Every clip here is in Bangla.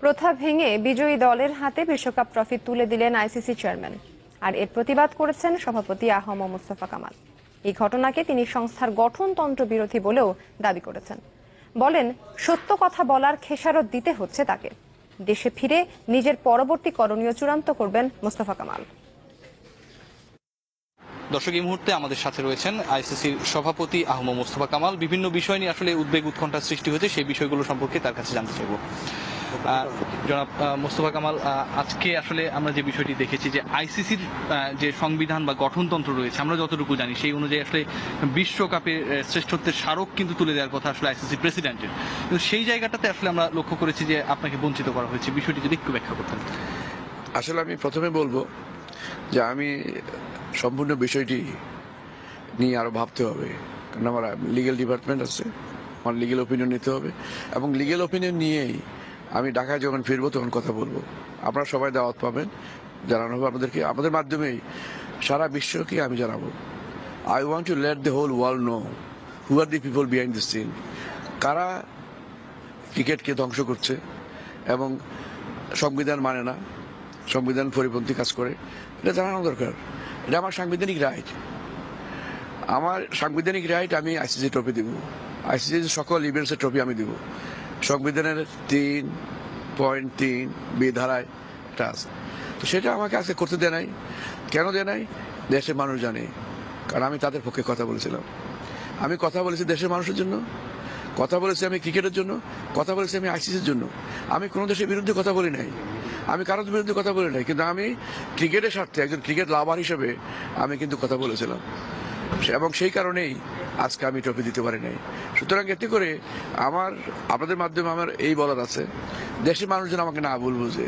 প্রথা ভেঙে বিজয়ী দলের হাতে বিশ্বকাপ ট্রফি তুলে দিলেন আইসিসি চেয়ারম্যান। আর এর প্রতিবাদ করেছেন সভাপতি আহম মুস্তফা কামাল। এই ঘটনাকে তিনি সংস্থার গঠনতন্ত্র বিরোধী বলেও দাবি করেছেন। বলেন, সত্য কথা বলার খেসারত দিতে হচ্ছে তাকে। দেশে ফিরে নিজের পরবর্তী করণীয় চূড়ান্ত করবেন মুস্তফা কামাল। দর্শক, এই মুহূর্তে আমাদের সাথে রয়েছেন আইসিসির সভাপতি আহম মুস্তফা কামাল। বিভিন্ন বিষয় নিয়ে আসলে উদ্বেগ উৎকণ্ঠার সৃষ্টি হয়েছে, সেই বিষয়গুলো সম্পর্কে তার কাছে জানতে চাইব। জনাব মুস্তফা কামাল, আজকে আসলে আমরা যে বিষয়টি দেখেছি যে আইসিসির যে সংবিধান বা গঠনতন্ত্র রয়েছে, আমরা যতটুকু জানি সেই অনুযায়ী আসলে বিশ্বকাপের শ্রেষ্ঠত্বের স্মারক কিন্তু তুলে দেওয়ার কথা আসলে আইসিসি প্রেসিডেন্টের, কিন্তু সেই জায়গাটাতে আসলে আমরা লক্ষ্য করেছি যে আপনাকে বঞ্চিত করা হয়েছে। বিষয়টি যদি একটু ব্যাখ্যা করতেন। আসলে আমি প্রথমে বলবো যে আমি সম্পূর্ণ বিষয়টি নিয়ে আরো ভাবতে হবে, কারণ আমার লিগ্যাল ডিপার্টমেন্ট আছে, আমার লিগ্যাল ওপিনিয়ন নিতে হবে, এবং লিগ্যাল ওপিনিয়ন নিয়েই আমি ঢাকায় যখন ফিরবো তখন কথা বলবো। আপনারা সবাই দাওয়াত পাবেন, জানানো হবে আপনাদেরকে, আমাদের মাধ্যমেই সারা বিশ্বকে আমি জানাবো। I want to let the whole world know who are the people behind this scene, কারা ক্রিকেটকে ধ্বংস করছে এবং সংবিধান মানে না, সংবিধান পরিপন্থী কাজ করে, এটা জানানো দরকার। এটা আমার সাংবিধানিক রাইট, আমার সাংবিধানিক রাইট। আমি আইসিসি ট্রফি দিব, আইসিসির সকল ইভেন্টসের ট্রফি আমি দিব। সংবিধানের 3.3 বি ধারায় এটা আছে, তো সেটা আমাকে আজকে করতে দেয় নাই। কেন দেয় নাই? দেশের মানুষ জানে, কারণ আমি তাদের পক্ষে কথা বলেছিলাম। আমি কথা বলেছি দেশের মানুষের জন্য, কথা বলেছি আমি ক্রিকেটের জন্য, কথা বলেছি আমি আইসিসির জন্য। আমি কোনো দেশের বিরুদ্ধে কথা বলি নাই, আমি কারোর বিরুদ্ধে কথা বলি নাই, কিন্তু আমি ক্রিকেটের স্বার্থে একজন ক্রিকেট লাভার হিসেবে আমি কিন্তু কথা বলেছিলাম, এবং সেই কারণেই আজকে আমি ট্রফি দিতে পারি নাই। সুতরাং এতে করে আপনাদের মাধ্যমে আমার এই বলার আছে, দেশের মানুষজন আমাকে না বলবো যে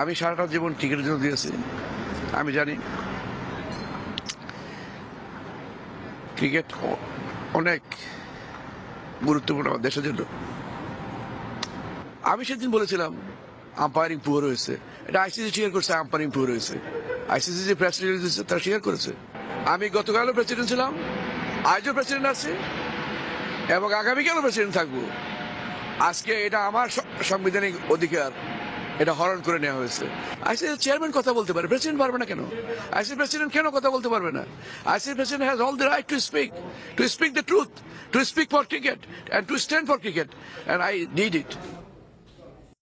আমি সারাটা জীবন ক্রিকেটের জন্য দিয়েছি। আমি জানি ক্রিকেট অনেক গুরুত্বপূর্ণ আমার দেশের জন্য। আমি সেদিন বলেছিলাম আম্পায়ারিং পুয়ার হয়েছে, এটা আইসিসি স্বীকার করছে আম্পায়ারিং পুয়ার হয়েছে। আইসিসি যে প্রেসিডেন্ট তারা স্বীকার করেছে। আমি গতকালও প্রেসিডেন্ট ছিলাম, আজও প্রেসিডেন্ট আছি, এবং আগামীকালও প্রেসিডেন্ট থাকবো। আজকে এটা আমার সাংবিধানিক অধিকার, এটা হরণ করে নেওয়া হয়েছে। আইসিসি চেয়ারম্যান কথা বলতে পারে, প্রেসিডেন্ট পারবে না কেন? আইসিসি প্রেসিডেন্ট কেন কথা বলতে পারবে না? ICC president has all the right to speak the truth, to speak for cricket, and to stand for cricket, and I did it.